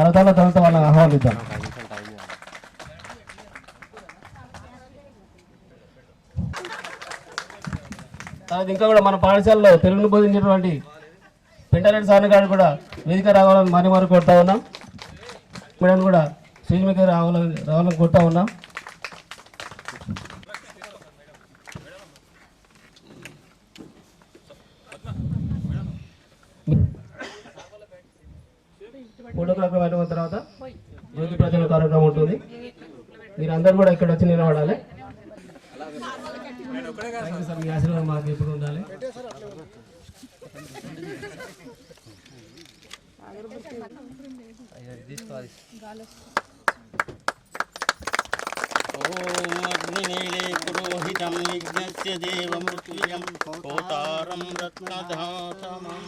కరతాల తర్వాత వాళ్ళని ఆహ్వానిద్దాం. తర్వాత ఇంకా కూడా మన పాఠశాలలో తెలుగును బోధించినటువంటి పెంటారెడ్డి సార్ గారు కూడా వేదిక రావాలని మరి కోరుతా ఉన్నాం. మేడం కూడా స్టేజ్ మీద రావాలని కోరుతా ఉన్నాం. ఫోటోగ్రాఫర్ అయిన తర్వాత జ్యోతి ప్రజల కార్యక్రమం ఉంటుంది. మీరందరూ కూడా ఇక్కడ వచ్చి నిలబడాలి. మీ ఆశీర్వాదం మాకు ఎప్పుడు ఉండాలి. అగ్నినీలే పురోహితం యజ్ఞస్య దేవమృత్యుయం కోతారం రత్నధాతమం.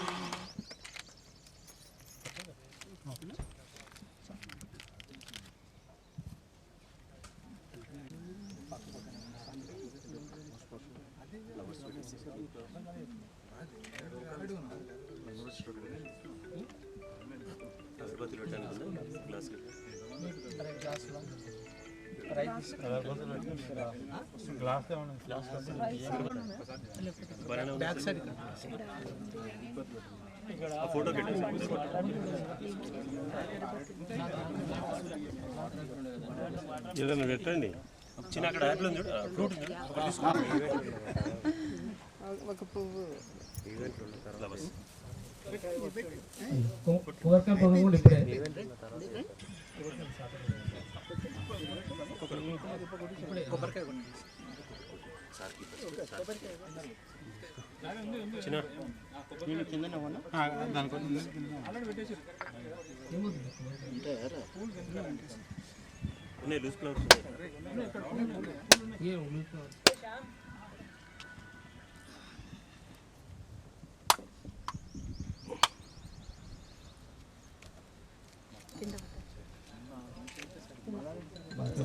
ఏదైనా పెట్టండి. చిన్న అక్కడ యాప్లో ఉంది ఫ్రూట్ ఒక పువ్వు చిన్న loose flowers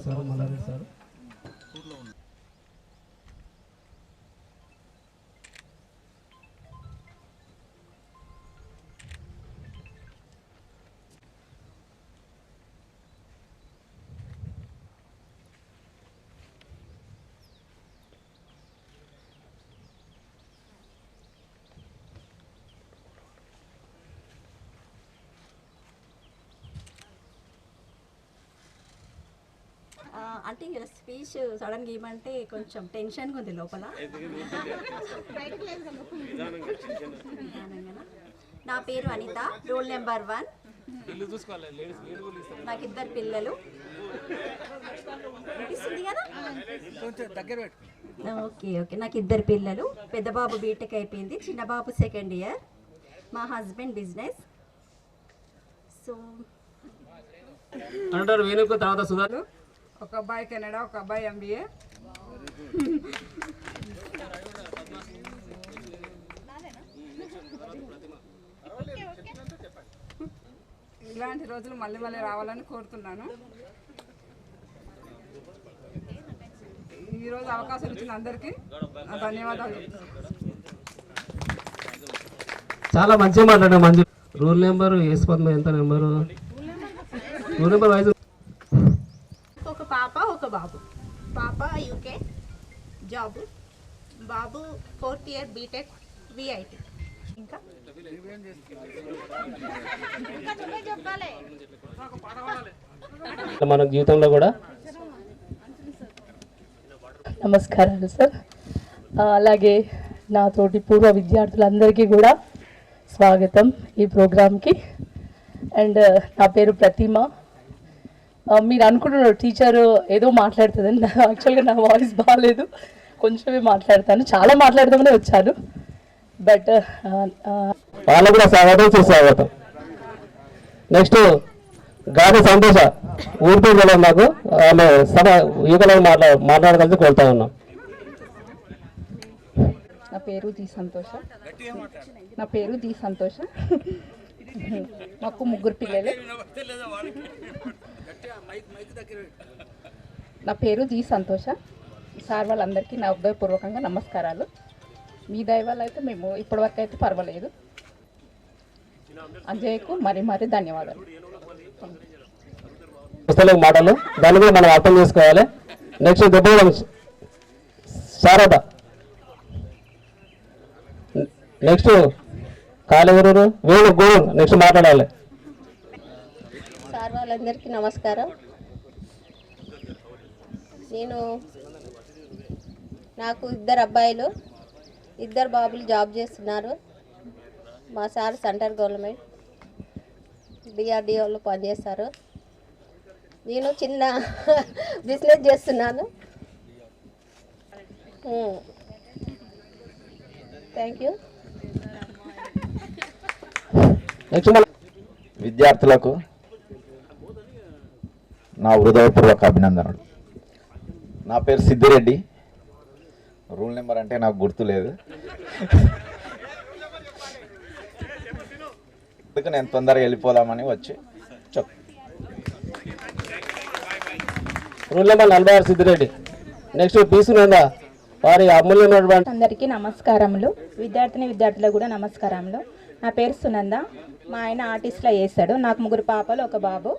sir Malla Reddy sir అంటే స్పీచ్ సడన్గా ఇవ్వమంటే కొంచెం టెన్షన్గా ఉంది లోపల. నా పేరు అనిత, రోల్ నెంబర్ 1. నాకు 2 పిల్లలు. Okay okay. నాకు 2 పిల్లలు. పెద్ద బాబు బీటెక్ అయిపోయింది, చిన్న బాబు 2nd ఇయర్. మా హస్బెండ్ బిజినెస్. సో అంటారు వేణుకు తర్వాత సుధారు. ఒక అబ్బాయి కెనడా, ఒక అబ్బాయి MBA. ఇలాంటి రోజులు మళ్ళీ మళ్ళీ రావాలని కోరుతున్నాను. ఈరోజు అవకాశం ఇచ్చిన అందరికీ ధన్యవాదాలు. చాలా మంచిగా మాట్లాడారు. మంచి రూల్ నెంబర్ వేసిపోతుంది. ఎంత నెంబరు? Rule number wise. ఒక పాప, ఒక బాబు. పాప UK జాబ్, బాబు 4th ఇయర్ బీటెక్ VIT. ఇంకా మన జీవితంలో కూడా నమస్కారాలు సార్. అలాగే నా తోటి పూర్వ విద్యార్థులందరికీ కూడా స్వాగతం ఈ ప్రోగ్రామ్కి. అండ్ నా పేరు ప్రతిమ. మీరు అనుకుంటున్నారు టీచర్ ఏదో మాట్లాడుతుందని. యాక్చువల్గా నా వాయిస్ బాగాలేదు, కొంచెమే మాట్లాడతాను. చాలా మాట్లాడదామనే వచ్చాను, బట్ వాళ్ళు కూడా స్వాగతం, సుస్వాగతం. నెక్స్ట్ గాడి సంతోష ఊరి పేరు తెలియదు నాకు. ఆమె సభ యుగలో మాట్లాడగలిసి కోరుతా ఉన్నాం. నా పేరు ది సంతోష. మాకు 3 పిల్లలు. నా పేరు ది సంతోష. సార్ వాళ్ళందరికీ నా హృదయపూర్వకంగా నమస్కారాలు. మీ దయ వల్ల అయితే మేము ఇప్పటివరకు అయితే పర్వాలేదు. అంజయ్యకు మరీ ధన్యవాదాలు. పుస్తకాలకు మాటలు దాన్ని కూడా మనం అర్థం చేసుకోవాలి. నెక్స్ట్ దెబ్బ శారద, నెక్స్ట్ కాలేవరూరు వేణు గోరు నెక్స్ట్ మాట్లాడాలి. సార్ వాళ్ళందరికీ నమస్కారం. నాకు 2 అబ్బాయిలు 2 బాబులు జాబ్ చేస్తున్నారు. మా సార్ సెంట్రల్ గవర్నమెంట్ డిఆర్డిఓలో పనిచేస్తారు. నేను చిన్న బిజినెస్ చేస్తున్నాను. Thank you. నెక్స్ట్ విద్యార్థులకు నా హృదయపూర్వక అభినందనలు. నా పేరు సిద్ధిరెడ్డి. రూల్ నెంబర్ అంటే నాకు గుర్తులేదు, అందుకు నేను తొందరగా వెళ్ళిపోదామని వచ్చి చెప్పు. Rule number 46 Siddhi Reddy. నెక్స్ట్ పీసునందా వారి అమూల్యమైనటువంటి అందరికీ నమస్కారములు. విద్యార్థులకు కూడా నమస్కారములు. నా పేరు సునంద. మా ఆయన ఆర్టిస్ట్లో చేస్తాడు. నాకు 3 పాపలు 1 బాబు.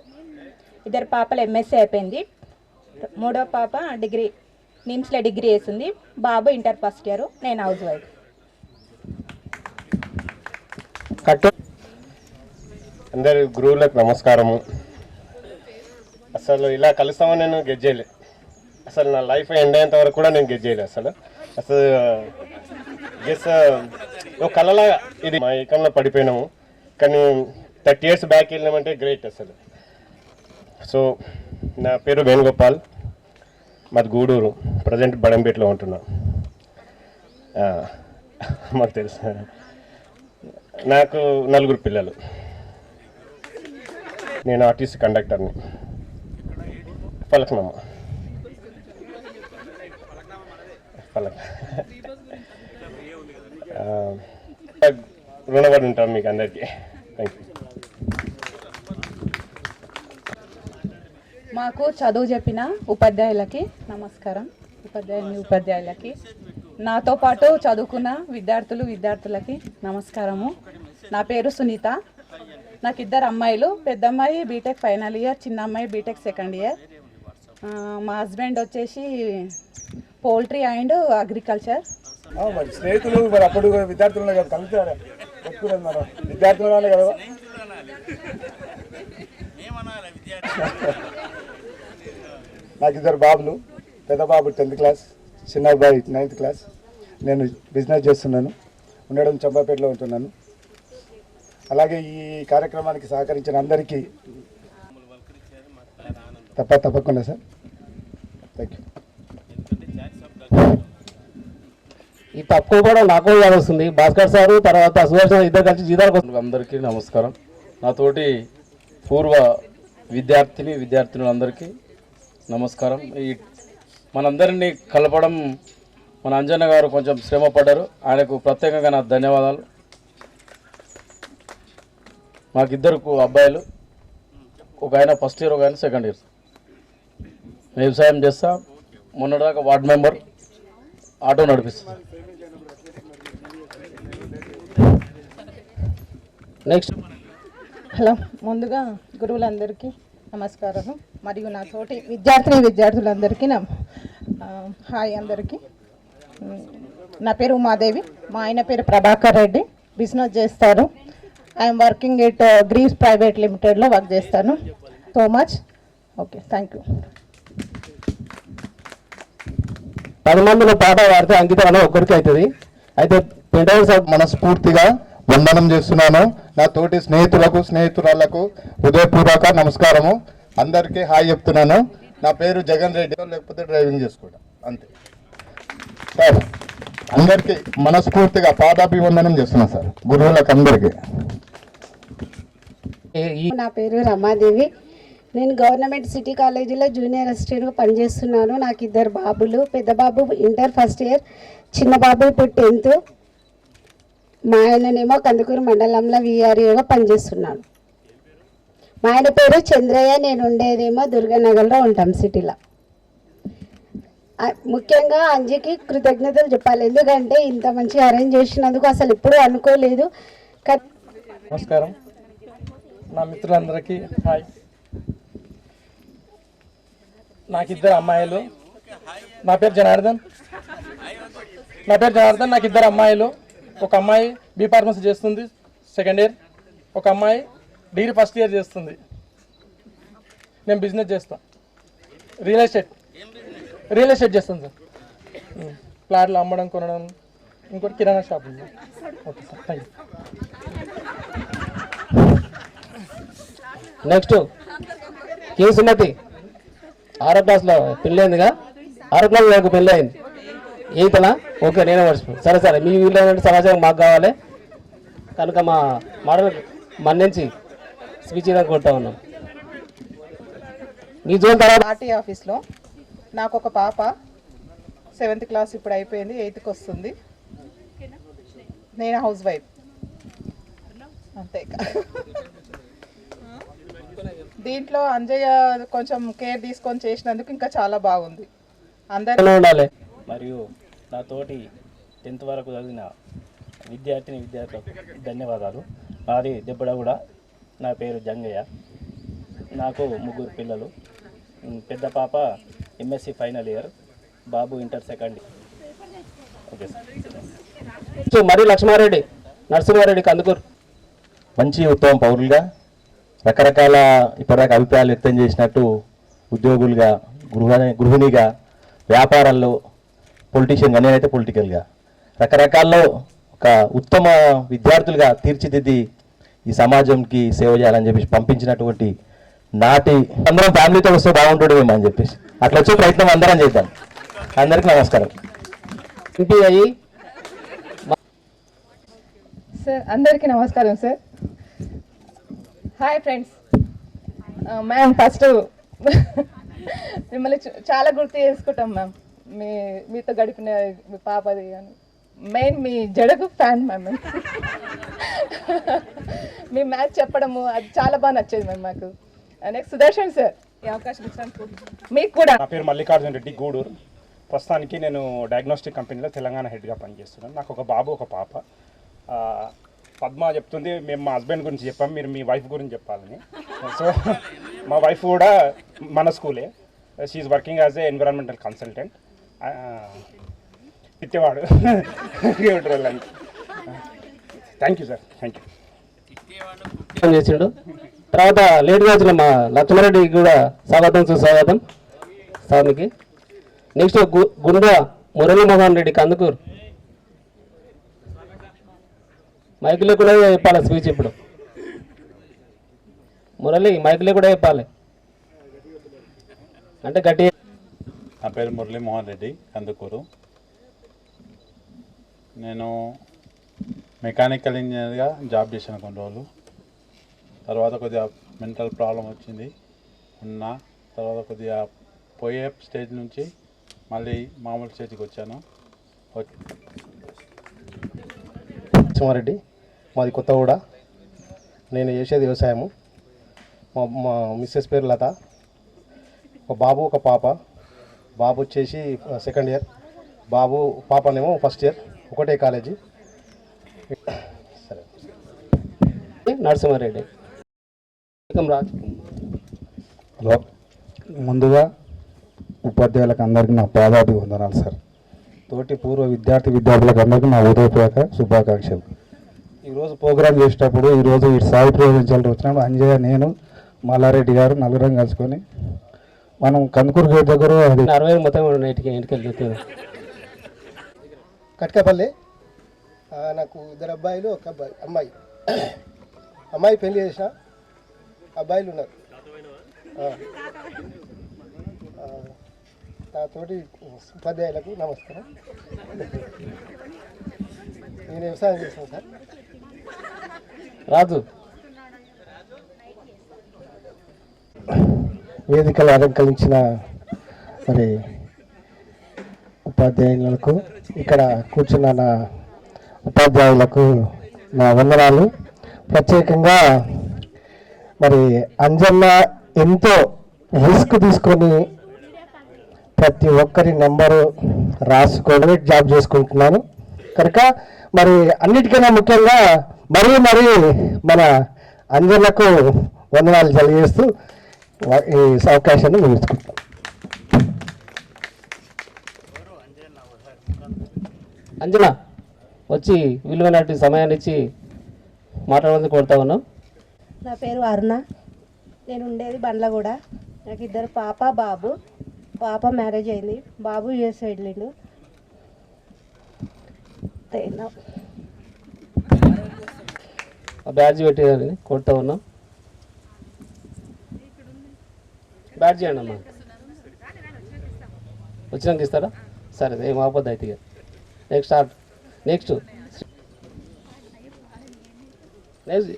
2 పాపలు ఎంఎస్సీ అయిపోయింది. 3వ పాప డిగ్రీ నిమ్స్లో డిగ్రీ చేస్తుంది. బాబు ఇంటర్ ఫస్ట్ ఇయర్. నేను హౌస్ వైఫ్. అందరి గురువులకు నమస్కారము. అసలు ఇలా కలుస్తామని నేను గెస్ చేయలే. అసలు నా లైఫ్ ఎండ్ అయ్యేంత వరకు కూడా నేను గెస్ చేయలేదు. అసలు గెస్ ఒక కళలాగా ఇది మా ఏకంలో పడిపోయినాము. కానీ 30 years బ్యాక్ వెళ్ళినామంటే గ్రేట్ అసలు. సో నా పేరు వేణుగోపాల్, మాది గూడూరు, ప్రజెంట్ బడంపేటలో ఉంటున్నా. మాకు తెలుసు. నాకు 4 పిల్లలు. నేను ఆర్టీసీ కండక్టర్ని. ఫలక్నమ్మ రుణపడి ఉంటాం మీకు అందరికీ. Thank you. మాకు చదువు చెప్పిన ఉపాధ్యాయులకి నమస్కారం. ఉపాధ్యాయులకి, నాతో పాటు చదువుకున్న విద్యార్థులకి నమస్కారము. నా పేరు సునీత. నాకు 2 అమ్మాయిలు. పెద్ద అమ్మాయి బీటెక్ ఫైనల్ ఇయర్, చిన్న అమ్మాయి బీటెక్ సెకండ్ ఇయర్. మా హస్బెండ్ వచ్చేసి పౌల్ట్రీ అండ్ అగ్రికల్చర్. మరి స్నేహితులు మరి అప్పుడు విద్యార్థులు కదా కలుగుతారు పెట్టుకున్నారు మనం విద్యార్థులు వాళ్ళే కదా. నాకు 2 బాబులు. పెద్ద బాబు 10th క్లాస్, చిన్న అబ్బాయి 9th క్లాస్. నేను బిజినెస్ చేస్తున్నాను. ఉండడం చంపాపేటలో ఉంటున్నాను. అలాగే ఈ కార్యక్రమానికి సహకరించిన అందరికీ తప్పకుండా సార్. Thank you. ఈ తప్పుకోవడం నాకు యాద వస్తుంది. భాస్కర్ సారు తర్వాత సుదర్శన్ ఇద్దరు కలిసి జీతాలకు. అందరికీ నమస్కారం. నాతోటి పూర్వ విద్యార్థులందరికీ నమస్కారం. ఈ మనందరినీ కలపడం మన అంజన్న గారు కొంచెం శ్రమ పడ్డారు. ఆయనకు ప్రత్యేకంగా నా ధన్యవాదాలు. మాకు 2 అబ్బాయిలు. ఒక ఆయన ఫస్ట్ ఇయర్, ఒక ఆయన సెకండ్ ఇయర్. వ్యవసాయం చేస్తా. మొన్నటిదాకా వార్డ్ మెంబర్, ఆటో నడిపిస్తా. Next hello. ముందుగా గురువులందరికీ నమస్కారం. మరియు నా తోటి విద్యార్థులందరికీ హాయ్ అందరికీ. నా పేరు ఉమాదేవి. మా ఆయన పేరు ప్రభాకర్ రెడ్డి. బిజినెస్ చేస్తారు. I'm working at Greaves private లిమిటెడ్లో వర్క్ చేస్తాను. So much. Okay, thank you. 10 మందిలో పాట పాడితే అంకితం అన్న ఒక్కరికి అవుతుంది. అయితే మనస్ఫూర్తిగా వందనం చేస్తున్నాను. నా తోటి స్నేహితురాళ్లకు హృదయపూర్వక నమస్కారము. అందరికీ హాయ్ చెప్తున్నాను. నా పేరు జగన్ రెడ్డి. లేకపోతే డ్రైవింగ్ చేసుకుంటా అంతే సార్. అందరికీ మనస్ఫూర్తిగా పాదాభివందనం చేస్తున్నాను సార్, గురువులకు అందరికీ. నా పేరు రమాదేవి. నేను గవర్నమెంట్ సిటీ కాలేజీలో జూనియర్ అసిస్టెంట్గా పనిచేస్తున్నాను. నాకు 2 బాబులు. పెద్ద బాబు ఇంటర్ ఫస్ట్ ఇయర్, చిన్న బాబు ఇప్పుడు 10th. మా ఆయననేమో కందుకూరు మండలంలో విఆర్ఏగా పనిచేస్తున్నాను. మా ఆయన పేరు చంద్రయ్య. నేను ఉండేదేమో దుర్గానగర్లో ఉంటాం సిటీలో. ముఖ్యంగా అంజీకి కృతజ్ఞతలు చెప్పాలి. ఎందుకంటే ఇంత మంచిగా అరేంజ్ చేసినందుకు అసలు ఎప్పుడూ అనుకోలేదు. నమస్కారం. నా మిత్రులందరికీ హాయ్. నాకు ఇద్దరు అమ్మాయిలు. నా పేరు జనార్దన్. నాకు ఇద్దరు అమ్మాయిలు. ఒక అమ్మాయి బీ ఫార్మసీ చేస్తుంది, సెకండ్ ఇయర్. ఒక అమ్మాయి డిగ్రీ ఫస్ట్ ఇయర్ చేస్తుంది. నేను బిజినెస్ చేస్తాను, రియల్ ఎస్టేట్ చేస్తాను సార్. ప్లాట్లు అమ్మడం, కొనడం, ఇంకోటి కిరాణా షాప్ ఉంది. Okay sir, thank you. Next K Sumathi 6వ క్లాస్లో పెళ్ళైందిగా. 6వ క్లాస్ వరకు పెళ్ళి అయింది. 8th ఓకే, నేనే మర్చిపోయాను. సరే మీ వీళ్ళు సమాచారం మాకు కావాలి కనుక మా మోడల్ మన్నించి స్పీచ్ ఇవ్వడానికి కొట్టా ఉన్నాం. మీ జోన్ తర్వాత ఆర్టీ ఆఫీస్లో నాకు ఒక పాప 7th క్లాస్ ఇప్పుడు అయిపోయింది, 8th వస్తుంది. నేను హౌస్ వైఫ్ అంతే. దీంట్లో అంజయ్య కొంచెం కేర్ తీసుకొని చేసినందుకు ఇంకా చాలా బాగుంది. అందరూ ఉండాలి. మరియు నా తోటి 10th వరకు చదివిన విద్యార్థులకు ధన్యవాదాలు. నాది దెబ్బడగూడ. నా పేరు జంగయ్య. నాకు 3 పిల్లలు. పెద్ద పాప ఎంఎస్సి ఫైనల్ ఇయర్, బాబు inter second year. Okay sir. మరి లక్ష్మారెడ్డి నరసింహారెడ్డి కందుకూరు. మంచి ఉత్తమ పౌరులుగా రకరకాల ఇప్పటిదాకా అభిప్రాయాలు వ్యక్తం చేసినట్టు ఉద్యోగులుగా, గృహిణిగా, వ్యాపారాల్లో, పొలిటీషియన్గా, నేనైతే పొలిటికల్గా రకరకాల్లో ఒక ఉత్తమ విద్యార్థులుగా తీర్చిదిద్ది ఈ సమాజంకి సేవ చేయాలని చెప్పేసి పంపించినటువంటి నాటి అందరం ఫ్యామిలీతో వస్తే బాగుంటుండేమో అని చెప్పేసి అట్లా వచ్చే ప్రయత్నం అందరం చేద్దాం. అందరికీ నమస్కారం. సార్ అందరికీ నమస్కారం sir. Hi friends. Ma'am first మిమ్మల్ని చాలా గుర్తు చేసుకుంటాం మ్యామ్. మీతో గడిపిన మీ పాపది కానీ మెయిన్ మీ జడకు ఫ్యాన్ మ్యామ్. మీ మ్యాథ్స్ చెప్పడము అది చాలా బాగా నచ్చేది మ్యామ్ మాకు. నెక్స్ట్ సుదర్శన్ సార్, ఈ అవకాశం ఇచ్చినందుకు మీకు కూడా. నా పేరు మల్లికార్జున రెడ్డి, గూడూరు. ప్రస్తుతానికి నేను డయాగ్నోస్టిక్ కంపెనీలో తెలంగాణ హెడ్గా పనిచేస్తున్నాను. నాకు ఒక బాబు, ఒక పాప. పద్మ చెప్తుంది మేము మా హస్బెండ్ గురించి చెప్పాము, మీరు మీ వైఫ్ గురించి చెప్పాలని. సో మా వైఫ్ కూడా మన స్కూలే. She working as a environmental consultant. తిట్టేవాడు thank you sir, thank you. చేసిండు. తర్వాత లేట్గా వచ్చిన మా లక్ష్మారెడ్డి కూడా స్వాగతం సుస్వాగతం సార్కి. నెక్స్ట్ గుండా మురళీమోహన్ రెడ్డి కందుకూరు. మైకులో కూడా చెప్పాలి స్పీచ్ ఇప్పుడు. మురళి మైకులో కూడా చెప్పాలి అంటే గట్టి. నా పేరు మురళీమోహన్ రెడ్డి, కందుకూరు. నేను మెకానికల్ ఇంజనీర్గా జాబ్ చేశాను కొన్ని రోజులు. తర్వాత కొద్దిగా మెంటల్ ప్రాబ్లం వచ్చింది తర్వాత కొద్దిగా పోయే స్టేజ్ నుంచి మళ్ళీ మామూలు స్టేజ్కి వచ్చాను. లక్ష్మారెడ్డి, మాది కొత్తగూడ. నేను చేసేది వ్యవసాయము. మా మిస్సెస్ పేరు లత. ఒక బాబు, ఒక పాప. బాబు వచ్చేసి సెకండ్ ఇయర్, పాపనేమో ఫస్ట్ ఇయర్. ఒకటే కాలేజీ. సరే. నరసింహారెడ్డి. హలో, ముందుగా ఉపాధ్యాయులకు అందరికీ నా పాదాభి వందనాలు సార్. తోటి పూర్వ విద్యార్థులకు అందరికీ నా ఉదయపూర్వక శుభాకాంక్షలు. ఈరోజు ప్రోగ్రాం చేసేటప్పుడు ఈరోజు ఈ సాయి ప్రయోగించాలని వచ్చినప్పుడు అంజయ్య, నేను, మల్లారెడ్డి గారు నలుగురం కలుసుకొని మనం కందుకూరు గేట్ దగ్గర 60 మొత్తం ఇంటికి కట్కపల్లి. నాకు 2 అబ్బాయిలు, ఒక అమ్మాయి. అమ్మాయి పెళ్లి చేసిన, అబ్బాయిలు ఉన్నారు. నాతోటి ఉపాధ్యాయులకు నమస్కారం. నేను వ్యవసాయం చేస్తాను సార్. రాజు. వేదికలు అలంకరించిన మరి ఉపాధ్యాయులకు, ఇక్కడ కూర్చున్న నా ఉపాధ్యాయులకు నా వందనాలు. ప్రత్యేకంగా మరి అంజన్న ఎంతో రిస్క్ తీసుకొని ప్రతి ఒక్కరి నెంబరు రాసుకొని జాబ్ చేసుకుంటున్నాను కనుక మరి అన్నిటికన్నా ముఖ్యంగా మరీ మన అంజన్నకు వందనాలు తెలియజేస్తూ ఈ అవకాశాన్ని ముగించుకుంటాం. అంజనా వచ్చి విలువైనటువంటి సమయాన్ని ఇచ్చి మాట్లాడమని కోరుతా ఉన్నాం. నా పేరు అరుణ, నేను ఉండేది బండ్లగూడ. నాకు 2 పాప బాబు. పాప మ్యారేజ్ అయింది, బాబు యూఎస్ వెళ్ళిండు. బ్యాడ్జ్ పెట్టేదని కోరుతా ఉన్నాం. బ్యాడ్జ్ చేయండి అమ్మా, వచ్చినాక ఇస్తారా? సరే, ఏం ఆపద్దు అయితే. నెక్స్ట్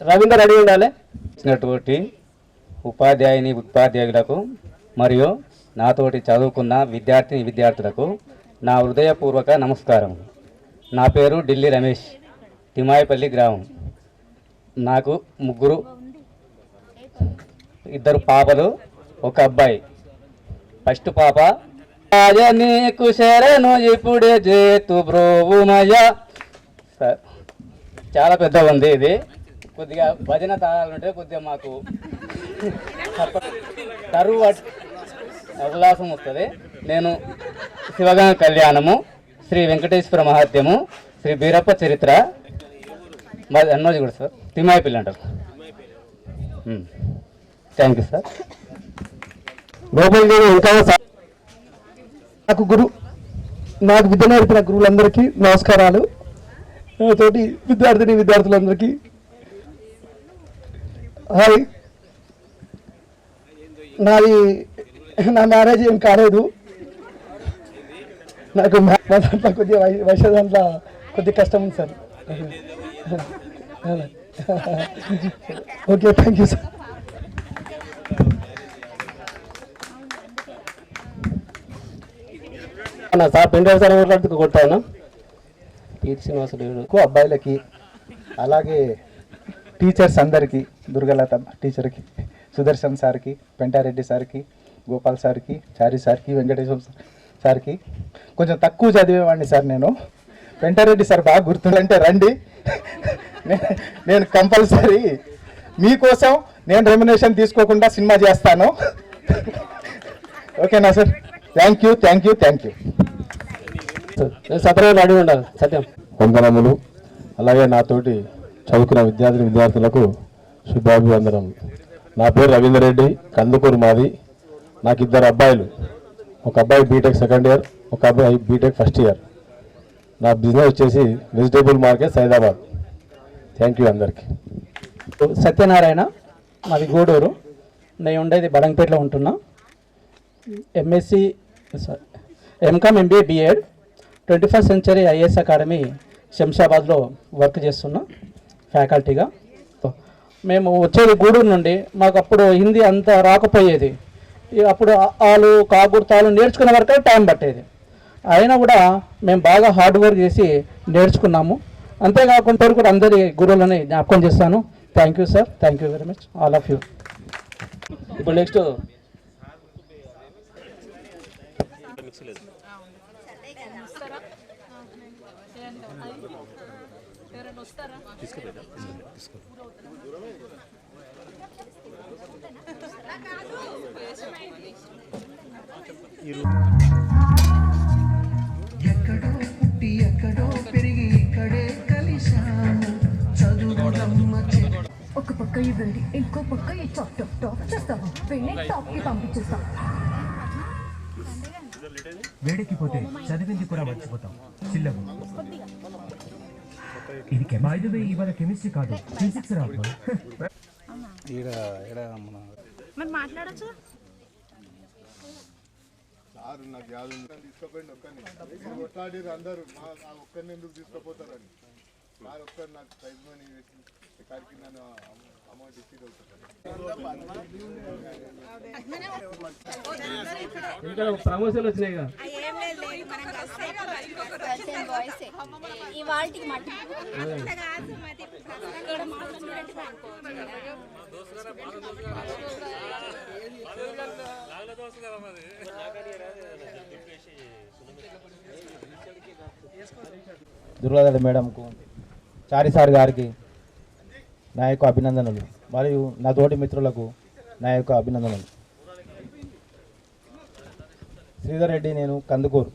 రవీందర్ రెడీ ఉండాలి. ఇచ్చినటువంటి ఉపాధ్యాయులకు మరియు నాతోటి చదువుకున్న విద్యార్థులకు నా హృదయపూర్వక నమస్కారం. నా పేరు ఢిల్లీ రమేష్, తిమాయిపల్లి గ్రామం. నాకు 2 పాపలు, 1 అబ్బాయి. ఫస్ట్ పాప నీకు శరణు ఇప్పుడే చేతు బ్రోవుమయ. చాలా పెద్దగా ఉంది ఇది, కొద్దిగా భజన తాళాలంటే కొద్దిగా మాకు తరువు ఉల్లాసం వస్తుంది. నేను శివగంగ కళ్యాణము, శ్రీ వెంకటేశ్వర మహాత్యము, శ్రీ బీరప్ప చరిత్ర, మాది అన్నోజీ కూడా సార్, తిమాయిపల్లి అంటారు. Thank you sir. నాకు విద్య నేర్పిన గురువులందరికీ నమస్కారాలు. తోటి విద్యార్థులందరికీ హాయ్. నా మ్యారేజ్ ఏం కాలేదు. నాకు దాంట్లో కొద్దిగా వయసు దాంట్లో కొద్దిగా కష్టం ఉంది sir. Okay, thank you sir. Sir pen drive sir మాట్లాడుతూ కొడతా ఉన్నా. శ్రీనివాసుడు అబ్బాయిలకి, అలాగే టీచర్స్ అందరికీ, దుర్గలత టీచర్కి, సుదర్శన్ సార్కి, పెంటారెడ్డి సార్కి, గోపాల్ సార్కి, చారి సార్కి, వెంకటేశ్వర సార్కి. కొంచెం తక్కువ చదివేవాడిని సార్ నేను. పెంటారెడ్డి సార్ బాగా గుర్తుందంటే రండి, నేను కంపల్సరీ మీకోసం నేను రెమ్యునేషన్ తీసుకోకుండా సినిమా చేస్తాను. ఓకేనా sir? Thank you. Satyam ready ఉండాలి. సత్యం వందనములు. అలాగే నాతోటి చదువుకున్న విద్యార్థులకు శుభాభివందనములు. నా పేరు రవీందర్ రెడ్డి, కందుకూరు మాది. నాకు 2 అబ్బాయిలు, 1 అబ్బాయి బీటెక్ సెకండ్ ఇయర్, 1 అబ్బాయి బీటెక్ ఫస్ట్ ఇయర్. నా బిజినెస్ వచ్చేసి vegetable market Saidabad. Thank you అందరికీ. సత్యనారాయణ, మాది గూడూరు. నేను ఉండేది బడంగపేటలో ఉంటున్నా. MCom MBA BEd 21st century IAS academy శంషాబాద్లో వర్క్ చేస్తున్నా ఫ్యాకల్టీగా. మేము వచ్చేది గూడూరు నుండి. మాకు అప్పుడు హిందీ అంత రాకపోయేది. అప్పుడు ఆలు కాగుర్తాలు నేర్చుకునే వరకే టైం పట్టేది. అయినా కూడా మేము బాగా హార్డ్ వర్క్ చేసి నేర్చుకున్నాము. అంతేకాకుండా కూడా అందరి గురువులని జ్ఞాపకం చేస్తాను. Thank you sir, thank you very much, all of you. ఇప్పుడు నెక్స్ట్ ఎక్కడో పుట్టి ఎక్కడో పెరిగి ఇక్కడే కలిశాము చదువుదమ్మ. ఒక పక్క ఇవ్వండి, ఇంకో పక్క ఈ టాప్ చేస్తాము. వెండి టాప్కి పంపించేస్తాం. వేడెక్కిపోతే చదివింది కూడా మర్చిపోతాం. చిల్లము ఇది కెమాయిదే. ఇవాళ కెమిస్ట్రీ కాదు, ఫిజిక్స్ రా. మరి మాట్లాడచ్చు. నాకు యాదు తీసుకోపోయింది ఒక్కరిని కొట్లాడిరు అందరూ. ఒక్కరిని ఎందుకు తీసుకుపోతారని ఒక్కరు నాకు ప్రైజ్ మనీ వేసి ఇక్కడికి నన్ను అమౌంట్ ఇచ్చి ఇంకా ప్రమోషన్ వచ్చినాయి. దుర్గాదేవి మేడంకు, చారి సార్ గారికి నా యొక్క అభినందనలు, మరియు నా తోటి మిత్రులకు నా యొక్క అభినందనలు. శ్రీధర్ రెడ్డి, నేను కందుకూరు.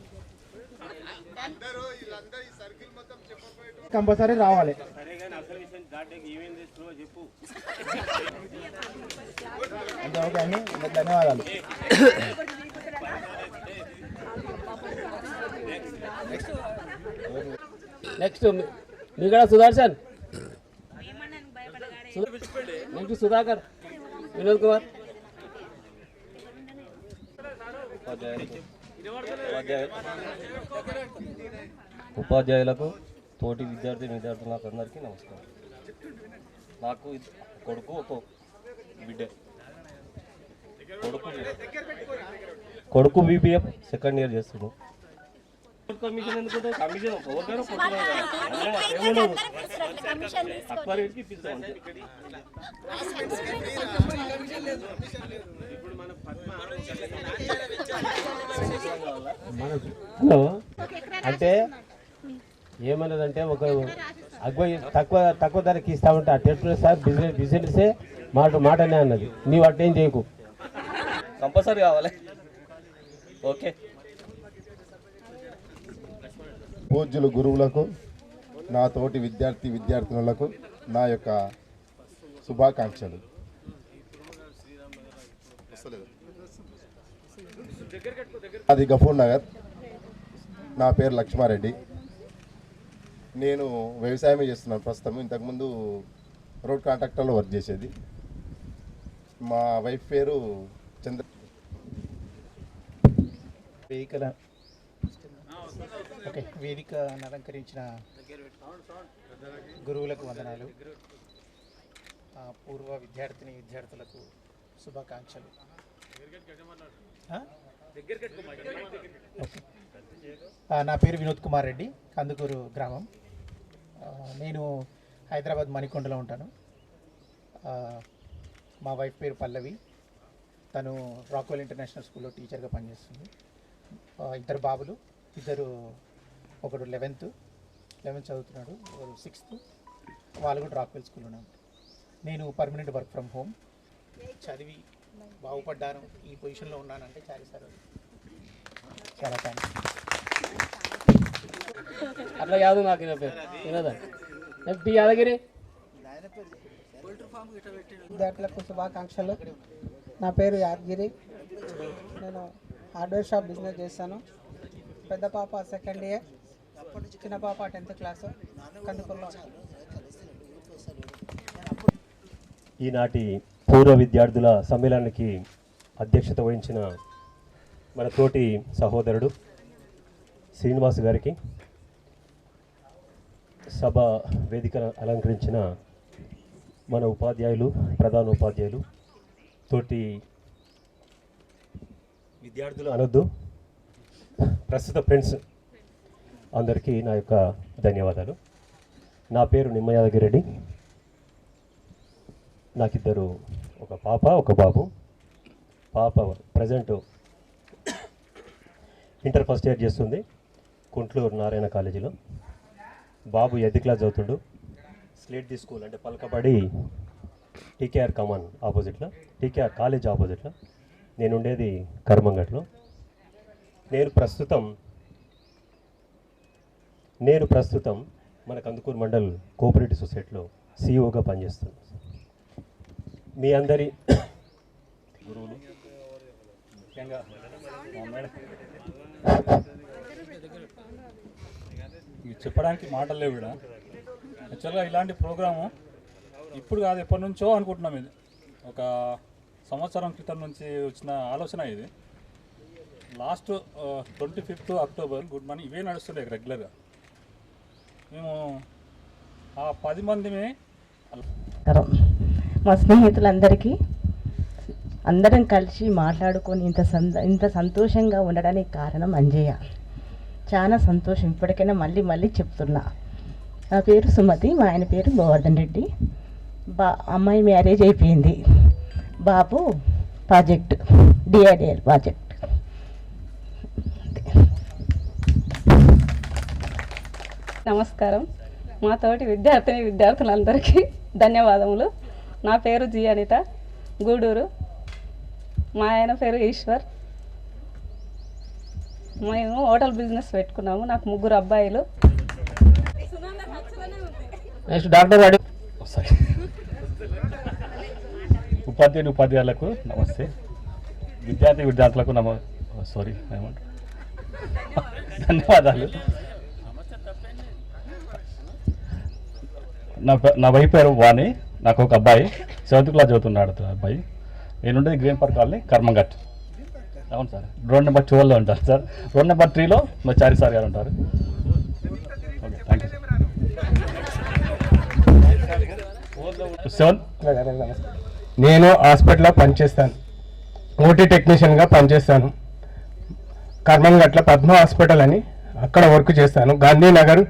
కంపల్సరీ రావాలి. అంతే ఓకే అండి, ధన్యవాదాలు. నెక్స్ట్ మీగడ సుదర్శన్, నెక్స్ట్ సుధాకర్, వినోద్ కుమార్. ఉపాధ్యాయులకు తోటి విద్యార్థులకు అందరికీ నమస్కారం. నాకు కొడుకు ఒక బిడ్డ, కొడుకు బీబీఎఫ్ సెకండ్ ఇయర్ చేస్తున్నాడు. కమిషన్ ఎందుకుంటే కమిషన్ తక్కువ రేట్కి ఇప్పిస్తాం. హలో అంటే ఏమన్నదంటే ఒక తక్కువ ధరకి ఇస్తామంటే ఆ టెట్ సార్ బిజినెసే మాటనే అన్నది. నీవు అట్టేం చేయకు, కంపల్సరీ కావాలి. ఓకే. పూజ్యులు గురువులకు, నా తోటి విద్యార్థినులకు నా యొక్క శుభాకాంక్షలు. అది గఫూర్ నగర్. నా పేరు లక్ష్మారెడ్డి. నేను వ్యవసాయమే చేస్తున్నాను ప్రస్తుతం. ఇంతకుముందు రోడ్ కాంట్రాక్టర్లో వర్క్ చేసేది. మా వైఫ్ పేరు చంద్ర. వేదికను అలంకరించిన గురువులకు వందనాలు. పూర్వ విద్యార్థులకు శుభాకాంక్షలు. నా పేరు వినోద్ కుమార్ రెడ్డి, కందుకూరు గ్రామం. నేను హైదరాబాద్ మణికొండలో ఉంటాను. మా వైఫ్ పేరు పల్లవి. తను రాక్వెల్ ఇంటర్నేషనల్ స్కూల్లో టీచర్గా పనిచేస్తుంది. ఇద్దరు బాబులు, ఒకడు 11th చదువుతున్నాడు, ఒకడు 6th. వాళ్ళు కూడా రాక్వెల్ స్కూల్లో ఉన్నారు. నేను పర్మనెంట్ వర్క్ ఫ్రమ్ హోమ్. చదివి బాగుపడ్డాను, ఈ పొజిషన్లో ఉన్నానంటే చాలా థ్యాంక్స్. అట్లా కాదు నాకు వినోదా ఎంపీ యాదగిరి. విద్యార్థులకు శుభాకాంక్షలు. నా పేరు యాదగిరి. నేను హార్డ్వేర్ షాప్ బిజినెస్ చేస్తాను. పెద్ద పాప సెకండ్ ఇయర్, చిన్న పాప 10th క్లాసు, కందుకూరులో. ఈనాటి పూర్వ విద్యార్థుల సమ్మేళనానికి అధ్యక్షత వహించిన మన తోటి సహోదరుడు శ్రీనివాస్ గారికి, సభ వేదికను అలంకరించిన మన ఉపాధ్యాయులు, ప్రధాన ఉపాధ్యాయులు, తోటి విద్యార్థులు అనొద్దు, ప్రస్తుత ఫ్రెండ్స్ అందరికీ నా యొక్క ధన్యవాదాలు. నా పేరు నిమ్మయాదగిరెడ్డి. నాకిద్దరు, ఒక పాప ఒక బాబు. పాప ప్రజెంట్ ఇంటర్ ఫస్ట్ ఇయర్ చేస్తుంది కుంట్లూరు నారాయణ కాలేజీలో. బాబు 8th క్లాస్ చదువుతుండు. స్లేట్ ది స్కూల్ అంటే పలకబడి టీకేఆర్ కమాన్ ఆపోజిట్లో, టీకేఆర్ కాలేజ్ ఆపోజిట్లో. నేను ఉండేది కర్మంగట్లో. నేను ప్రస్తుతం మన కందుకూరు మండల్ కోఆపరేటివ్ సొసైటీలో సిఇఓగా పనిచేస్తున్నాను. మీ అందరి గురువులు, ముఖ్యంగా చెప్పడానికి మాటలు లేవు. కూడా యాక్చువల్గా ఇలాంటి ప్రోగ్రాము ఇప్పుడు కాదు, ఎప్పటి నుంచో అనుకుంటున్నాం. ఇది ఒక సంవత్సరం క్రితం నుంచి వచ్చిన ఆలోచన. ఇది last 25th October good morning ఇవే నడుస్తుండే రెగ్యులర్గా. మేము ఆ 10 మందిమే. మా స్నేహితులందరికీ అందరం కలిసి మాట్లాడుకొని ఇంత సంతోషంగా ఉండడానికి కారణం అంజయ్య. చాలా సంతోషం. ఇప్పటికైనా మళ్ళీ చెప్తున్నా. నా పేరు సుమతి, మా ఆయన పేరు గోవర్ధన్ రెడ్డి. అమ్మాయి మ్యారేజ్ అయిపోయింది. బాబు ప్రాజెక్ట్ డిఐడిఎల్ ప్రాజెక్ట్. నమస్కారం. మా తోటి విద్యార్థులందరికీ ధన్యవాదములు. నా పేరు జి అనిత, గూడూరు. మా ఆయన పేరు ఈశ్వర్. మేము హోటల్ బిజినెస్ పెట్టుకున్నాము. నాకు 3 అబ్బాయిలు. నెక్స్ట్ డాక్టర్ అడి సారీ ఉపాధ్యాయులకు నమస్తే, విద్యార్థులకు ధన్యవాదాలు. నా వైఫ్ పేరు వాణి, నాకు ఒక అబ్బాయి 7th క్లాస్ చదువుతున్నాడు అబ్బాయి. నేను ఉండేది గ్రీన్ పార్క్ కాలనీ కర్మంఘట్. అవును సార్, రోడ్ నెంబర్ 12లో ఉంటారు సార్. రోడ్ నెంబర్ 3లో మా చారి సార్ గారు ఉంటారు. Okay, thank you. 7. నేను హాస్పిటల్లో పనిచేస్తాను, ఓటీ టెక్నీషియన్గా పనిచేస్తాను. కర్మంగట్ల పద్మ హాస్పిటల్ అని అక్కడ వర్క్ చేస్తాను. గాంధీనగర్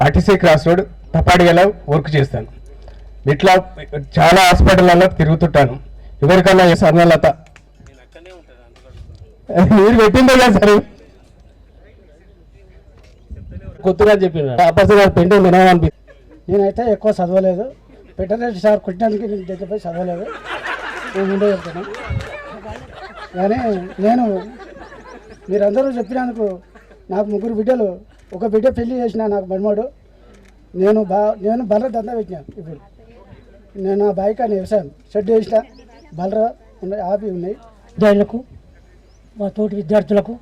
ఆర్టీసీ క్రాస్ రోడ్ తపాడిగలో వర్క్ చేస్తాను. ఇట్లా చాలా హాస్పిటల్లో తిరుగుతుంటాను. ఎవరికన్నా స్వర్ణలత మీరు పెట్టిందే కదా సార్, కొత్తగా చెప్పిన అప్పటి పెంటే వినాలనిపి. నేనైతే ఎక్కువ చదవలేదు, పెట్టలేదు సార్ కొట్టడానికి నేను దగ్గరపై చదవలేదు, నేను ముందే చెప్తాను. కానీ నేను మీరందరూ చెప్పినందుకు నాకు 3 బిడ్డలు, ఒక బిడ్డ పెళ్లి చేసిన నాకు బడిమాడు. నేను బలర దందా పెట్టినా. ఇప్పుడు నేను ఆ బాయికా వ్యవసాయం షెడ్ వేసిన, బలర ఉన్నాయి, ఆపి ఉన్నాయి. విద్యార్థులకు, మా తోటి విద్యార్థులకు,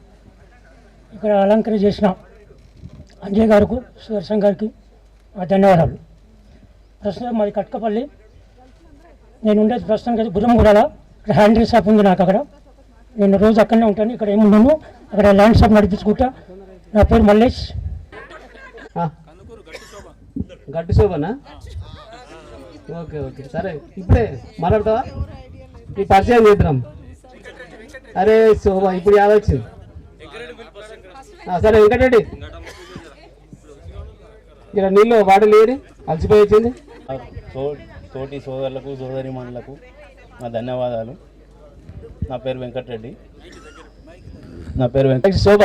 ఇక్కడ అలంకరణ చేసిన అంజయ్ గారికి, సుదర్శన్ గారికి ధన్యవాదాలు. ప్రస్తుతం మాది కట్కపల్లి, నేను ఉండేది ప్రస్తుతానికి అయితే బుర్రంగూడలో హ్యాండిల్ షాప్ ఉంది నాకు అక్కడ. నేను రోజు అక్కడనే ఉంటాను, ఇక్కడ ఏమున్నాను అక్కడ ల్యాండ్ షాప్ నడిపించుకుంటా. నా పేరు మల్లేష్. గట్టి శోభనా? ఓకే ఓకే, సరే ఇప్పుడే మాట్లాడతావా? ఈ పరిచయం చేద్దాం. అరే శోభ ఇప్పుడు యాద వచ్చింది. సరే వెంకటరెడ్డి, ఇలా నీళ్ళు వాటర్ లేని అలసిపోయి వచ్చింది. తోటి సోదరులకు సోదరిమణులకు నా ధన్యవాదాలు. నా పేరు వెంకటరెడ్డి. శోభ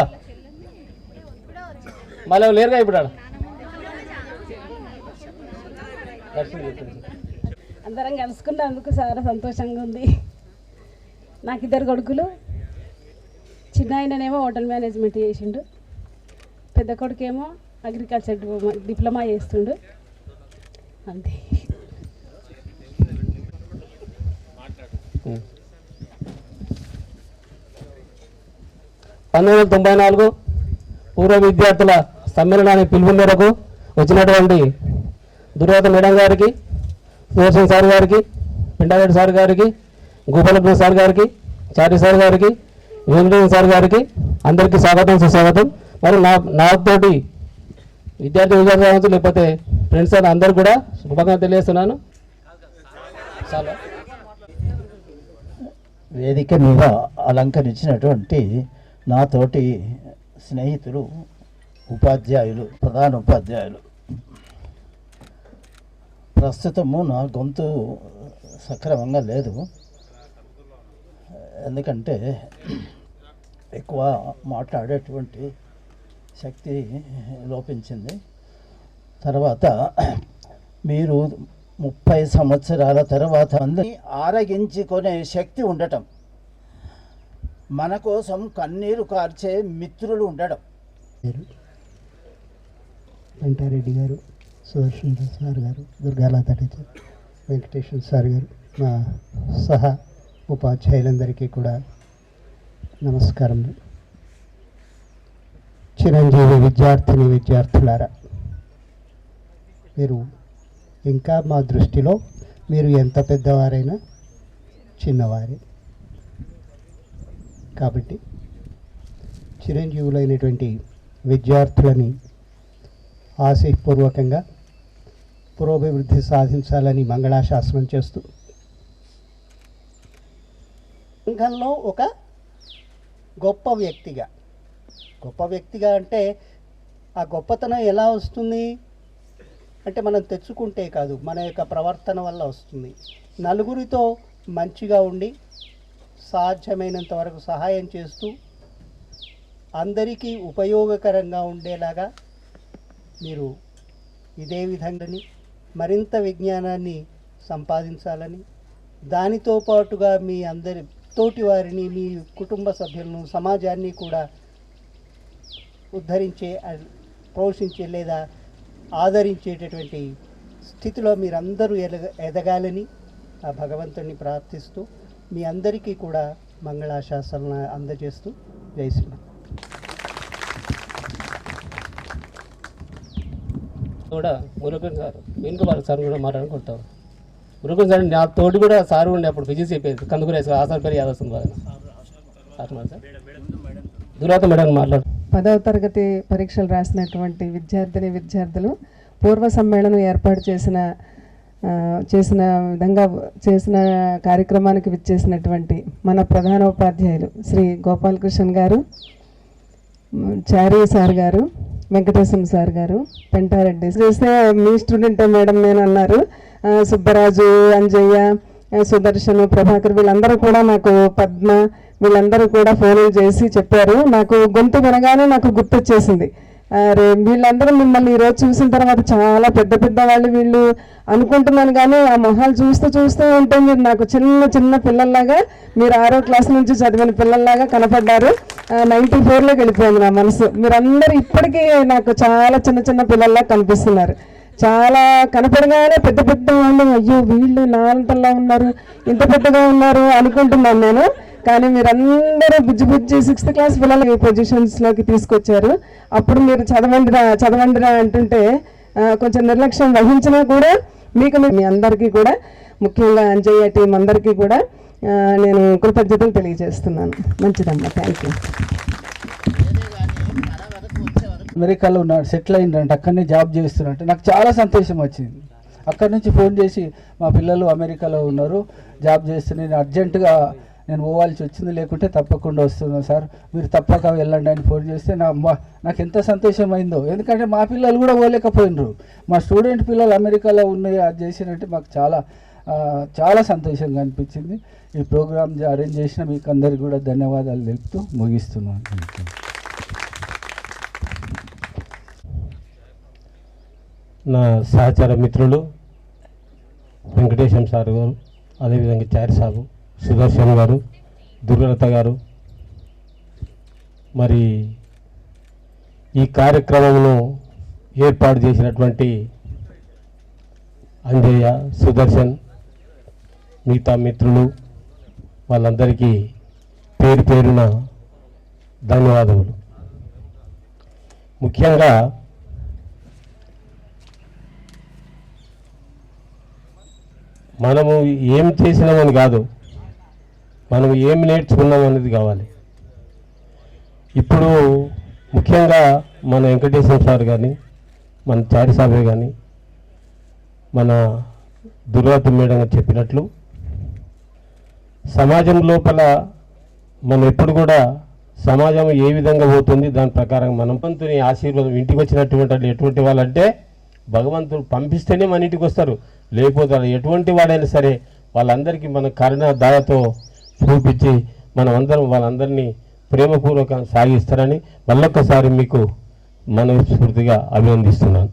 మళ్ళీ లేరుగా ఇప్పుడు అందరం కలుసుకున్నందుకు చాలా సంతోషంగా ఉంది. నాకు 2 కొడుకులు, చిన్న ఆయననేమో హోటల్ మేనేజ్మెంట్ చేసిండు, పెద్ద కొడుకేమో అగ్రికల్చర్ డిప్లొమా చేస్తుండు. అంతే. 1994 పూర్వ విద్యార్థుల సమ్మేళనానికి పిలుపు మేరకు వచ్చినటువంటి దుర్వాత మేడం గారికి, సుదర్శన్ సార్ గారికి, పిండారెడ్డి సార్ గారికి, గోపాలకృష్ణ సార్ గారికి, చారి సార్ గారికి, వెంకటేశ్వర సార్ గారికి అందరికీ స్వాగతం సుస్వాగతం. మరి నాతోటి విద్యార్థి లేకపోతే ఫ్రెండ్స్ అని అందరూ కూడా శుభాకాంక్షలు తెలియజేస్తున్నాను. చాలా వేదిక మీద అలంకరించినటువంటి నాతోటి స్నేహితులు, ఉపాధ్యాయులు, ప్రధాన ఉపాధ్యాయులు. ప్రస్తుతము నా గొంతు సక్రమంగా లేదు, ఎందుకంటే ఎక్కువ మాట్లాడేటువంటి శక్తి లోపించింది. తర్వాత మీరు 30 సంవత్సరాల తర్వాత ఆరగించుకునే శక్తి ఉండటం, మన కోసం కన్నీరు కార్చే మిత్రులు ఉండడం. వెంకటారెడ్డి గారు, సుదర్శన్ సార్ గారు, దుర్గాలత టీచర్, వెంకటేశ్వర సార్ గారు, మా సహా ఉపాధ్యాయులందరికీ కూడా నమస్కారం. చిరంజీవి విద్యార్థులారా, మీరు ఇంకా మా దృష్టిలో మీరు ఎంత పెద్దవారైనా చిన్నవారే. కాబట్టి చిరంజీవులైనటువంటి విద్యార్థులని ఆశయపూర్వకంగా పురోభివృద్ధి సాధించాలని మంగళాశాసనం చేస్తూ, సంఘంలో ఒక గొప్ప వ్యక్తిగా అంటే ఆ గొప్పతనం ఎలా వస్తుంది అంటే మనం తెచ్చుకుంటే కాదు, మన యొక్క ప్రవర్తన వల్ల వస్తుంది. నలుగురితో మంచిగా ఉండి సాధ్యమైనంత వరకు సహాయం చేస్తూ అందరికీ ఉపయోగకరంగా ఉండేలాగా మీరు ఇదే విధంగాని మరింత విజ్ఞానాన్ని సంపాదించాలని, దానితో పాటుగా మీ అందరి తోటి వారిని, మీ కుటుంబ సభ్యులను, సమాజాన్ని కూడా ఉద్ధరించే, పోషించే లేదా ఆదరించేటటువంటి స్థితిలో మీరందరూ ఎదగాలని ఆ భగవంతుని ప్రార్థిస్తూ మీ అందరికీ కూడా మంగళాశాసనాలను అందజేస్తూ జై శ్రీరామ్. కూడా మురుగన్ సార్ వెనుకబాల సార్ కూడా మాట్లాడుకుంటాం. మురుగన్ సార్ నా తోటి కూడా సార్ ఉండే అప్పుడు ఫిజిక్స్ చెప్పేది కందుకురేసి ఆ సార్ పేరు యాద్ వస్తుంది బాగా దురాత మేడం మాట్లాడు. 10వ తరగతి పరీక్షలు రాసినటువంటి విద్యార్థులు పూర్వ సమ్మేళనం ఏర్పాటు చేసిన కార్యక్రమానికి విచ్చేసినటువంటి మన ప్రధానోపాధ్యాయులు శ్రీ గోపాలకృష్ణ గారు, చారీ సార్ గారు, వెంకటేశ్వర సార్ గారు, పెంటారెడ్డి చేస్తే మీ స్టూడెంటే మేడం నేను అన్నారు. సుబ్బరాజు, అంజయ్య, సుదర్శన్, ప్రభాకర్ వీళ్ళందరూ కూడా నాకు పద్మ వీళ్ళందరూ కూడా ఫోన్లు చేసి చెప్పారు. నాకు గొంతు వినగానే నాకు గుర్తొచ్చేసింది. అరే వీళ్ళందరూ మిమ్మల్ని ఈరోజు చూసిన తర్వాత చాలా పెద్ద పెద్ద వాళ్ళు వీళ్ళు అనుకుంటున్నాను, కానీ ఆ మొహాలు చూస్తూ ఉంటే మీరు నాకు చిన్న పిల్లల్లాగా, మీరు 6వ క్లాస్ నుంచి చదివిన పిల్లల్లాగా కనపడ్డారు. 94లోకి వెళ్ళిపోయింది నా మనసు. మీరందరూ ఇప్పటికీ నాకు చాలా చిన్న పిల్లల్లా కనిపిస్తున్నారు. చాలా కనపడగానే పెద్ద వాళ్ళు, అయ్యో వీళ్ళు నాలంతల్లా ఉన్నారు, ఇంత పెద్దగా ఉన్నారు అనుకుంటున్నాను నేను. కానీ మీరందరూ బుజ్జి 6th క్లాస్ పిల్లలు పొజిషన్స్లోకి తీసుకొచ్చారు. అప్పుడు మీరు చదవండిరా అంటుంటే కొంచెం నిర్లక్ష్యం వహించినా కూడా మీకు మీ అందరికీ కూడా, ముఖ్యంగా అంజయ్య టీం అందరికీ కూడా నేను కృతజ్ఞతలు తెలియజేస్తున్నాను. మంచిదమ్మా, థ్యాంక్ యూ. అమెరికాలో ఉన్నాడు, సెటిల్ అయిందంటే అక్కడనే జాబ్ చేస్తున్నట్టు నాకు చాలా సంతోషం వచ్చింది. అక్కడి నుంచి ఫోన్ చేసి మా పిల్లలు అమెరికాలో ఉన్నారు, జాబ్ చేస్తున్నారు, నేను అర్జెంటుగా నేను పోవాల్సి వచ్చింది, లేకుంటే తప్పకుండా వస్తున్నాను సార్, మీరు తప్పక వెళ్ళండి అని ఫోన్ చేస్తే నాకు ఎంత సంతోషమైందో. ఎందుకంటే మా పిల్లలు కూడా పోలేకపోయినరు, మా స్టూడెంట్ పిల్లలు అమెరికాలో ఉన్నాయి, అది చేసినట్టే మాకు చాలా సంతోషంగా అనిపించింది. ఈ ప్రోగ్రామ్ అరేంజ్ చేసిన మీకు అందరికీ కూడా ధన్యవాదాలు తెలుపుతూ ముగిస్తున్నాను. నా సహచర మిత్రులు వెంకటేశం సార్ గారు, అదేవిధంగా చారి సాబు, సుదర్శన్ గారు, దుర్గలత గారు, మరి ఈ కార్యక్రమంలో ఏర్పాటు చేసినటువంటి అంజయ్య, సుదర్శన్, మిగతా మిత్రులు వాళ్ళందరికీ పేరున ధన్యవాదములు. ముఖ్యంగా మనము ఏం చేసినామని కాదు, మనం ఏం నేర్చుకున్నాం అనేది కావాలి. ఇప్పుడు ముఖ్యంగా మన వెంకటేశ్వర సార్ కానీ, మన చారి సాబే కానీ, మన దుర్వాత మేడం చెప్పినట్లు సమాజం లోపల మనం ఎప్పుడు కూడా సమాజం ఏ విధంగా పోతుంది దాని ప్రకారం మనం భగవంతుని ఆశీర్వాదం ఇంటికి వచ్చినటువంటి ఎటువంటి వాళ్ళంటే భగవంతుడు పంపిస్తేనే మన ఇంటికి వస్తారు, లేకపోతే ఎటువంటి వాడైనా సరే వాళ్ళందరికీ మన కరుణ దయతో చూపించి మనమందరం వాళ్ళందరినీ ప్రేమపూర్వకంగా సాగిస్తారని మళ్ళొక్కసారి మీకు మనస్ఫూర్తిగా అభినందిస్తున్నాను.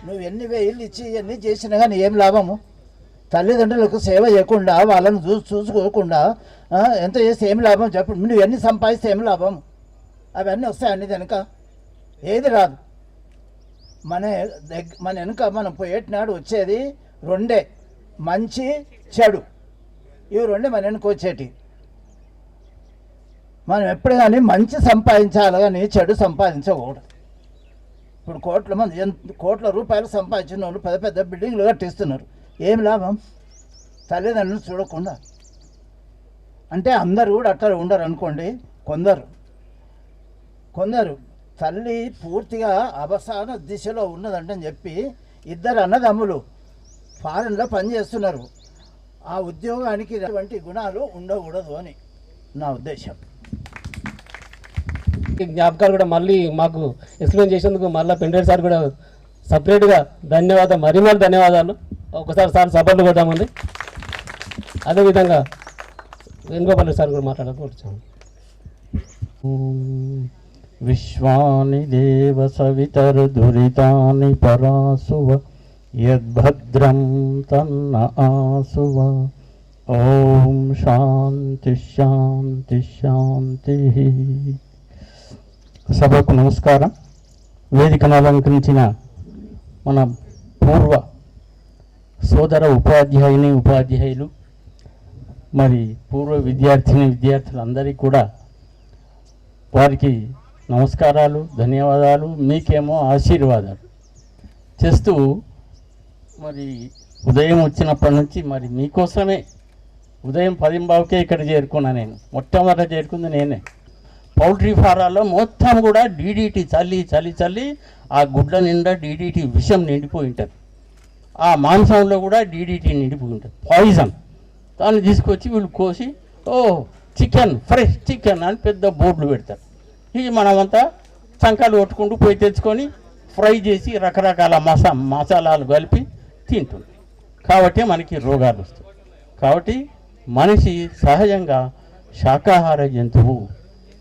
నువ్వు ఎన్ని వేలు ఇచ్చి ఇవన్నీ చేసినా కానీ ఏం లాభము? తల్లిదండ్రులకు సేవ చేయకుండా వాళ్ళని చూసుకోకుండా ఎంత చేస్తే ఏం లాభం చెప్పు? నువ్వు ఎన్ని సంపాదిస్తే ఏం లాభం? అవన్నీ వస్తాయన్నీ వెనుక ఏది రాదు. మన వెనుక మనం పోయేటినాడు వచ్చేది రెండే, మంచి చెడు. ఇవి రెండే మన వెనుక వచ్చేటి. మనం ఎప్పుడు కానీ మంచి సంపాదించాలి కానీ చెడు సంపాదించకూడదు. ఇప్పుడు కోట్ల రూపాయలు సంపాదించిన వాళ్ళు పెద్ద బిల్డింగ్లు కట్టిస్తున్నారు, ఏం లాభం? తల్లిదండ్రులు చూడకుండా. అంటే అందరు కూడా అట్లా ఉండరు అనుకోండి, కొందరు తల్లి పూర్తిగా అవసాన దిశలో ఉన్నదంటని చెప్పి 2 అన్నదమ్ములు ఫారెన్లో పనిచేస్తున్నారు. ఆ ఉద్యోగానికి ఇటువంటి గుణాలు ఉండకూడదు అని నా ఉద్దేశం. జ్ఞాపకాలు కూడా మళ్ళీ మాకు ఎక్స్ప్లెయిన్ చేసేందుకు మళ్ళీ పెండెడ్ సార్ కూడా సపరేట్గా ధన్యవాదాలు, మరీ ధన్యవాదాలు. ఒకసారి సార్ సపోర్ట్ కొట్టామండి. అదేవిధంగా వేణుగోపాల్ సార్ కూడా మాట్లాడుకోవచ్చు. విశ్వాని దేవ సవితరుదురితాని పరాసువ యద్భద్రం తన్న ఆసువ. ఓం శాంతి శాంతి శాంతి. సభకు నమస్కారం. వేదికను అలంకరించిన మన పూర్వ సోదర ఉపాధ్యాయులు మరి పూర్వ విద్యార్థులందరికీ కూడా వారికి నమస్కారాలు, ధన్యవాదాలు, మీకేమో ఆశీర్వాదాలు చేస్తూ మరి ఉదయం వచ్చినప్పటి నుంచి మరి మీకోసమే ఉదయం 10:15కే ఇక్కడ చేరుకున్నా. నేను మొట్టమొదట చేరుకుంది నేనే. పౌల్ట్రీ ఫారాల్లో మొత్తం కూడా డీడీటీ చల్లి ఆ గుడ్ల నిండా డీడీటీ విషం నిండిపోయి ఉంటుంది. ఆ మాంసంలో కూడా డీడీటీ నిండిపోయి ఉంటుంది, పాయిజన్. దాన్ని తీసుకొచ్చి వీళ్ళు కోసి చికెన్, ఫ్రెష్ చికెన్ అని పెద్ద బోర్డులు పెడతారు. ఇవి మనమంతా చంకాలు కొట్టుకుంటూ పోయి తెచ్చుకొని ఫ్రై చేసి రకరకాల మసాలాలు కలిపి తింటుంది. కాబట్టి మనకి రోగాలు వస్తాయి. కాబట్టి మనిషి సహజంగా శాకాహార జంతువు,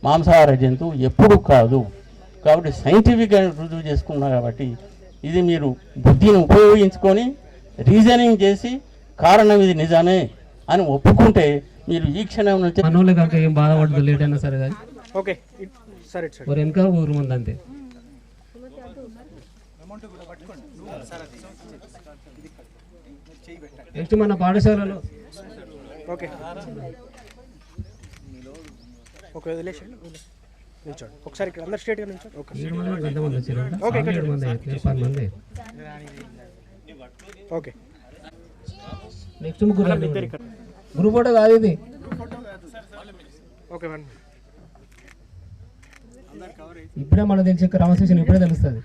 మాంసాహార జంతువు ఎప్పుడూ కాదు. కాబట్టి సైంటిఫిక్గా రుజువు చేసుకున్నా. కాబట్టి ఇది మీరు బుద్ధిని ఉపయోగించుకొని రీజనింగ్ చేసి కారణం ఇది నిజమే అని ఒప్పుకుంటే మీరు ఈ క్షణం నుంచి మనోళ్ళే కాక ఏం బాధపడదు లేట్ అయినా సరే కానీ ఓకే సరే ఊరు వెనక ఊరు ముందు అంతే. నెక్స్ట్ మన పాఠశాలలో ఓకే ఓకే వదిలేసండి, నిల్చోండి ఒకసారి. ఇక్కడ అందరు స్ట్రేట్గా నిల్చోండి. ఓకే ఓకే నెక్స్ట్ ముగ్గురు గ్రూప్ ఫోటో కాదు ఇది. ఓకే వన్ ఇప్పుడే మనకు తెలిసి క్రమశిక్షణ ఇప్పుడే తెలుస్తుంది.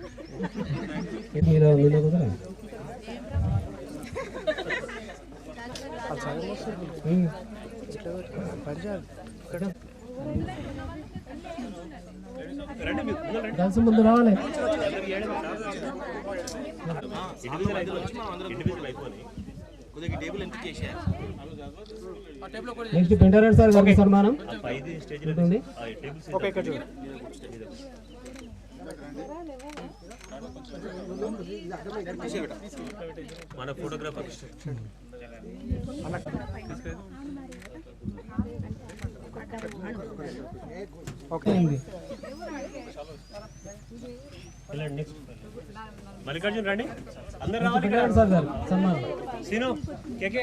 కలిసి ముందు రావాలి. నెక్స్ట్ పెంటారెడ్డి సార్ గారికి సన్మానం ఉంటుంది. మన ఫోటోగ్రాఫర్ మల్లికార్జున్ రండి, అందరు రావాలి. సార్ గారు సన్మానం. సీను కేకే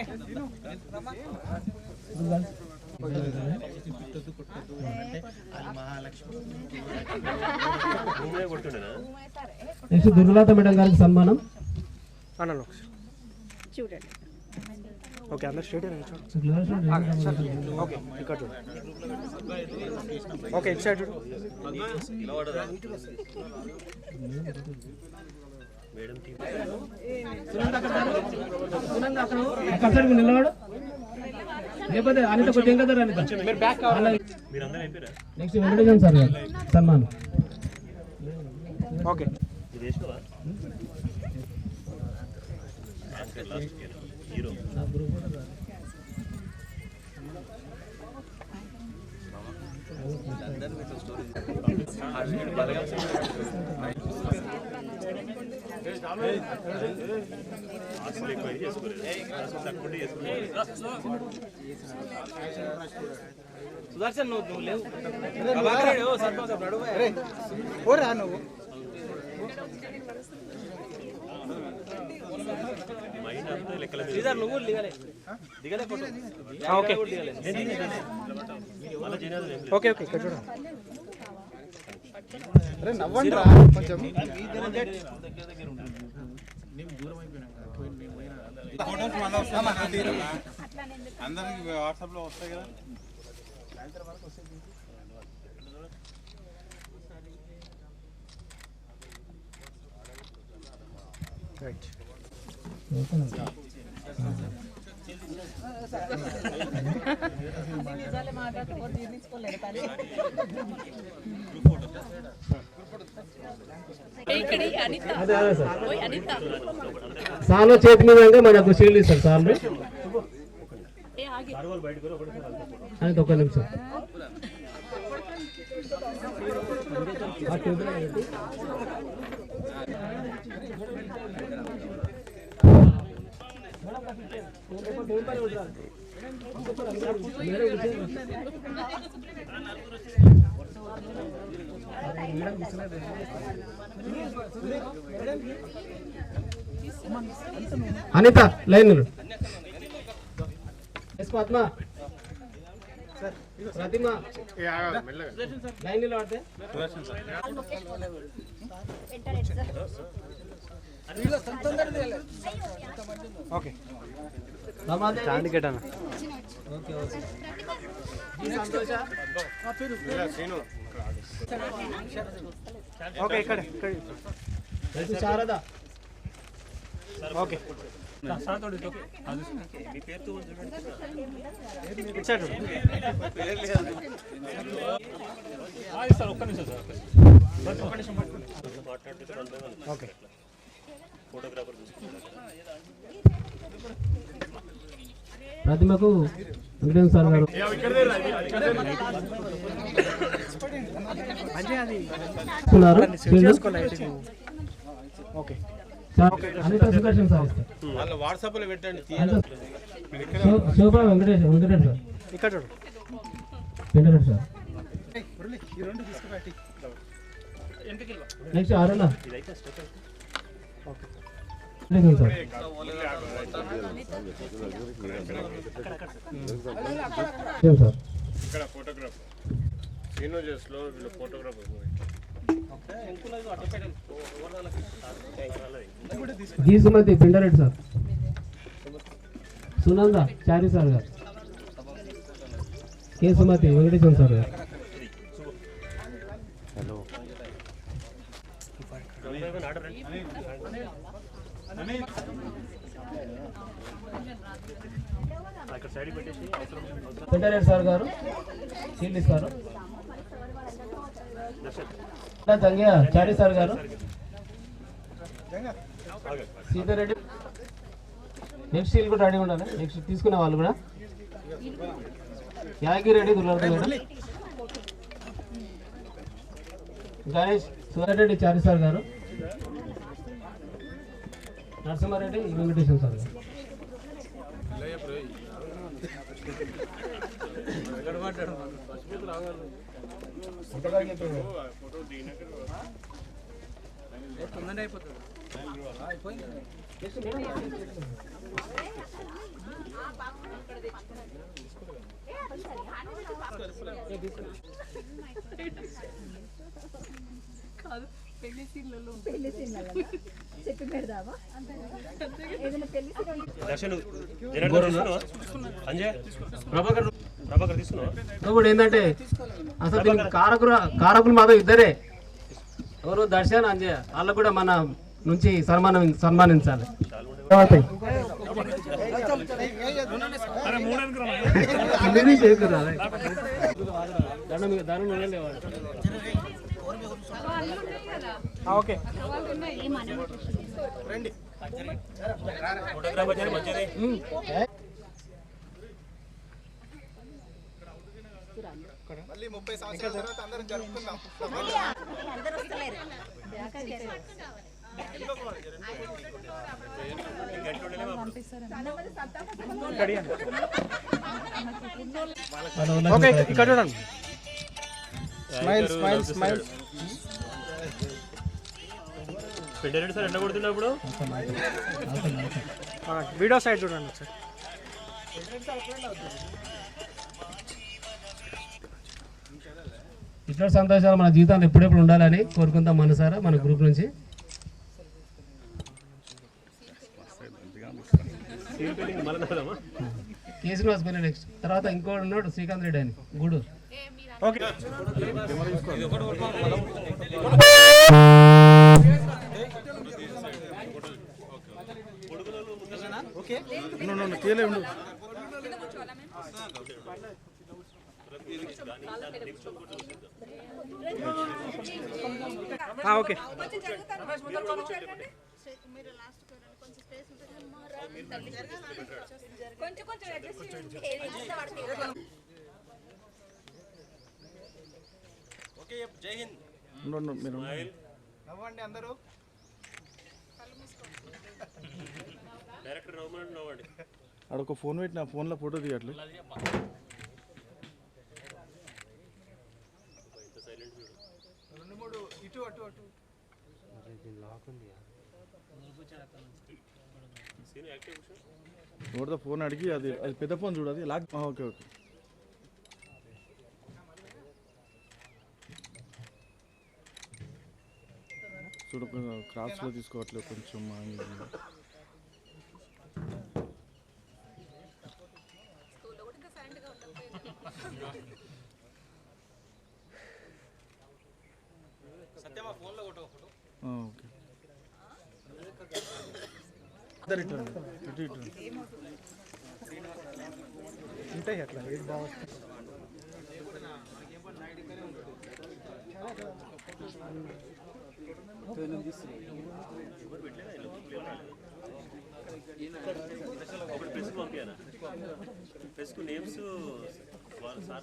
నెక్స్ట్ దుర్లత మేడం గారికి సన్మానం. అన్నాను చూడండి. ఓకే అందరు స్ట్రేట్ ఓకే ఇక్కడ చూడండి. ఓకే ఇటు సైడ్ చూడు. నిలబడు లేకపోతే అనిత కొంచెం కదా నెక్స్ట్ వెంకటేశ్వర సార్ గారు సన్మానం. ఓకే సుదర్శన్ నువ్వు లేవు ఓరా నువ్వు నువ్వు దిగలే దిగలే ఫోటో. ఓకే ఓకే ఓకే ఇక్కడ చూడండి. అరే నవ్వండి రా కొంచెం. అందరికి వాట్సాప్లో వస్తాయి కదా. రైట్ సార్లు చేతి మీద మనకు షీల్డ్ ఇస్తారు సార్లు. అది ఒక్క నిమిషం. అనిత లైన్ పద్మ ప్రతిమ లైన్ నిలబడితే ఓకే ఓకే సంతోష ఓకే ఇక్కడ శారద ఓకే సార్ ఒక్క నిమిషం సార్ ఓకే ప్రతిమకు వెంకటేశ్వర సార్ గారు ఓకే అనిత సుదర్శన్ సార్ వాళ్ళ వాట్సాప్లో పెట్టండి శోభా వెంకటేష్ సార్ ఇక్కడ చూడు Venkatesh sir next Aruna sir ఇక్కడ ఫోటోగ్రాఫర్ సీనో చేస్లో వీళ్ళు photographer G Sumathi Pinda Reddy sir Sunanda Chari sir గారు కే సుమతి వెంకటేశ్వర సార్ గారు పిండారెడ్డి సార్ గారు సీల్ ఇస్తారు జంగ్యా చారి సార్ గారు సీతారెడ్డి నెక్స్ట్ సీల్ కూడా రెడీ ఉండాలి నెక్స్ట్ తీసుకునే వాళ్ళు కూడా యాగి రెడ్డి దుర్గారెడ్డి గణేష్ సుధారెడ్డి చారి సార్ గారు నరసింహారెడ్డి వెంకటేశ్వర సార్ గారు ఇప్పుడు ఏంటంటే అసలు దీనికి కారకులు మాత్రం ఇద్దరే ఎవరు దర్శన్ అంజయ్ వాళ్ళకు కూడా మన నుంచి సన్మానించాలి ఓకే మళ్ళీ 30 సంవత్సరాల తర్వాత అందరం జరుపుకుందాం ఓకే ఇక్కడ చూడండి స్మైల్ స్మైల్ స్మైల్ పిండారెడ్డి సార్ ఎట్లా కొడుతున్నప్పుడు వీడియో సైడ్ చూడండి సార్ ఇట్లా సంతోషాలు మన జీవితాలు ఎప్పుడెప్పుడు ఉండాలని కోరుకుందాం మనసారా మన గ్రూప్ నుంచి కేసీనివాస్ పైన నెక్స్ట్ తర్వాత ఇంకోటి ఉన్నాడు శ్రీకాంత్ రెడ్డి అని గూడూరు ఓకే ఓకే ఓకే జై హింద్ నవ్వండి అందరూ డైరెక్టర్ నవ్వండి ఆడొక ఫోన్ పెట్టి నా ఫోన్లో ఫోటో తీయట్లే. ఎవరితో ఫోన్ అడిగి అది అది పెద్ద ఫోన్ చూడు, అది లాక్. Okay okay. చూడు క్రాస్లో తీసుకోవట్లేదు కొంచెం. ఓకే. ఉంటాయి అట్లా ఏది బాగా ప్రెస్కు నేమ్స్ సార్